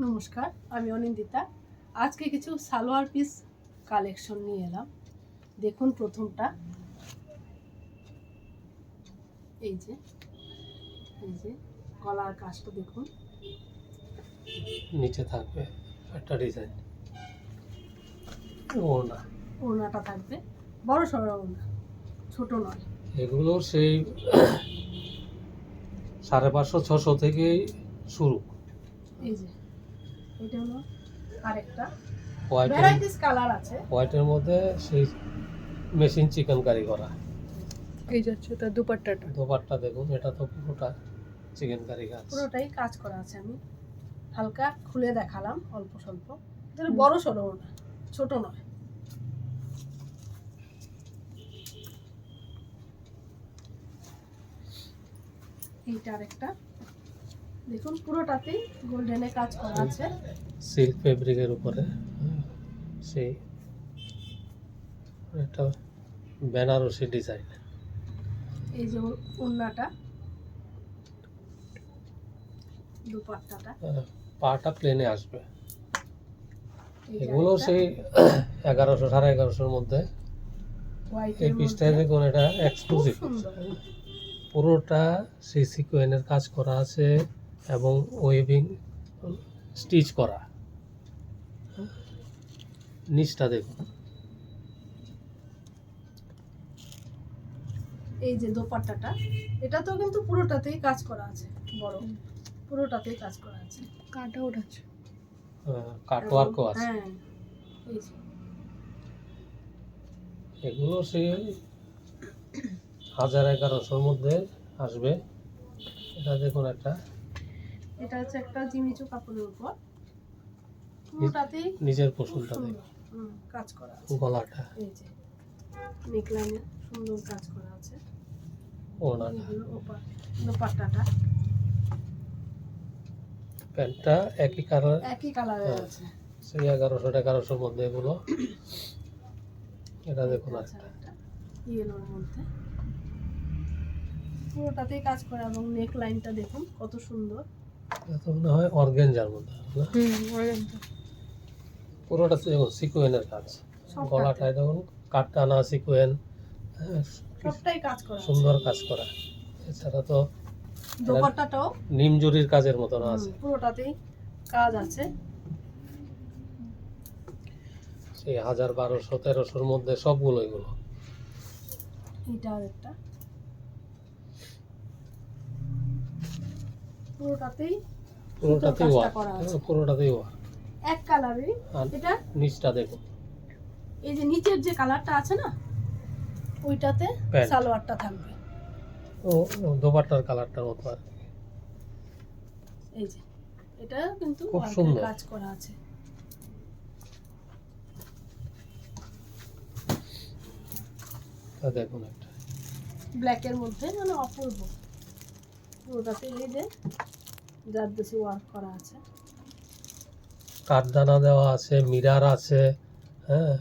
নমস্কার, আমি অনিন্দিতা। আজকে কিছু সালোয়ার পিস কালেকশন নিয়ে এলাম। দেখুন প্রথমটা, এই যে গলার কাজটা দেখুন, নিচে থাকবে একটা ডিজাইন, ওড়নাটা থাকবে বড় সড়ো ওড়না, ছোট নয়। এগুলো সেই 550-600 থেকেই শুরু। এই যে এটা হলো আরেকটা হোয়াইটের ভ্যারাইটিস কালার আছে। হোয়াইটের মধ্যে সেই মেশিন চিকেন কারি করা। এই যাচ্ছে তার দোপাট্টা দেখুন, এটা তো পুরোটা চিকেন কারি কাজ, পুরোটাই কাজ করা আছে। আমি হালকা খুলে দেখালাম অল্প স্বল্প। এটা বড় সড়ো ওড়না, ছোট নয়। এইটা আরেকটা দেখুন, পুরোটাতেই গোল্ডেনে কাজ করা আছে, সিল্ক ফেব্রিকের উপরে। সেই এটা বেনারসি ডিজাইন। এই যে ওড়নাটা, দুপাট্টাটা, পাটা প্লেনে আসবে। এই যে এগুলো আরেকটা সেই 1100 1150-এর মধ্যে। হোয়াইটের এই পিসটায় মধ্যে দেখুন, এটা এক্সক্লুসিভ। সুন্দর। পুরোটা সেই সিকোয়েনের কাজ করা আছে এবং ওয়েভিং স্টিচ করা। নিচটা দেখুন, এই যে দোপাট্টাটা, এটা তো কিন্তু পুরোটাতেই কাজ করা আছে, বড় পুরোটাতেই কাজ করা আছে, কাটা ওঠাচ্ছে, কাটওয়ার্কও আছে। হ্যাঁ, এই যে এগুলো সেই 1000-1100-এর মধ্যে আসবে। এটা দেখুন, এটা হচ্ছে একটা জিমিচু কাপড়ের উপর, পুরোটাতেই নিজের পশুলটা সুন্দর দেখুন, কাজ করা আছে। গলাটা, এই যে নেকলাইনে সুন্দর কাজ করা আছে। ওড়নাটা, দোপাট্টাটা প্যান্টটা একই কালার, একই কালারের আছে, সেই 1100-1150-এর মধ্যে এগুলো। এটা দেখুন, একটা ইয়েলোর মধ্যে পুরোটাতেই কাজ করা, এবং নেক লাইনটা দেখুন কত সুন্দর। এটা মনে হয় অর্গানজার মধ্যে, না? পুরোটাতে দেখুন সিকোয়েনের কাজ। গলাটায় দেখুন কাটটানা সিকোয়েন, সবটাই কাজ করা, সুন্দর কাজ করা। এছাড়া তো দোপাট্টাটাও নিমজুরির কাজের মতন আছে, পুরোটাতেই কাজ আছে। সেই 1000-1200-1300-এর মধ্যে সবগুলো এগুলো। এটা আরেকটা পুরোটাতেই ওয়ার্ক, পুরোটাতেই ওয়ার্ক। এক কালারই। এটা নিচটা দেখুন, এই যে নিচের যে কালারটা আছে না, ওইটাতে সালোয়ারটা থাকবে, ও দোপাট্টার কালারটার মতো আর কি। এই যে এটা কিন্তু খুব সুন্দর কাজ করা আছে। দেখুন, একটা ব্ল্যাকের মধ্যে মানে অপূর্ব, পুরোটাতে এই যে জারদোসি ওয়ার্ক করা আছে, কাঠদানা দেওয়া আছে, মিরার আছে। হ্যাঁ,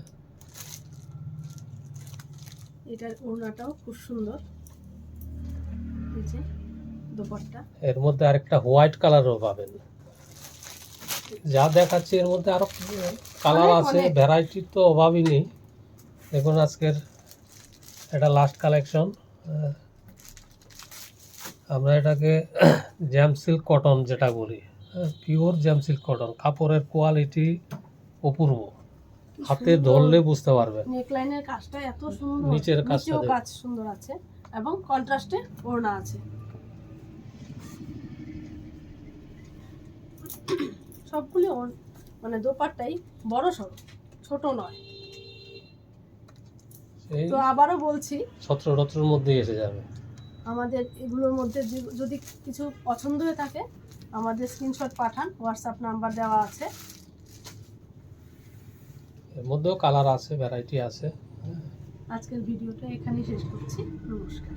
এটার ওড়নাটাও খুব সুন্দর। এই যে দোপাট্টা, এর মধ্যে আরেকটা হোয়াইট কালারও পাবেন। যা দেখাচ্ছি এর মধ্যে আরো কালার আছে, ভ্যারাইটির তো অভাবই নেই। দেখুন, আজকের এটা লাস্ট কালেকশন। আমরা এটাকে জ্যাম সিল্ক কটন যেটা বলি, পিওর জ্যাম সিল্ক কটন। কাপড়ের কোয়ালিটি অপূর্ব, হাতে ধরলে বুঝতে পারবেন। নেকলাইনের কাজটা এত সুন্দর, নিচের নিচেও কাজ সুন্দর আছে, এবং কন্ট্রাস্টে ওড়না আছে। সবগুলি মানে দোপাট্টাই বড় সড়ো, ছোট নয়। তো আবারও বলছি, 17-18-এর মধ্যেই এসে যাবে। আমাদের এগুলোর মধ্যে যদি কিছু পছন্দ হয়ে থাকে, আমাদের স্ক্রিনশট পাঠান, হোয়াটসঅ্যাপ নাম্বার দেওয়া আছে। এর মধ্যেও কালার আছে, ভ্যারাইটি আছে। আজকের ভিডিওটা এখানেই শেষ করছি। নমস্কার।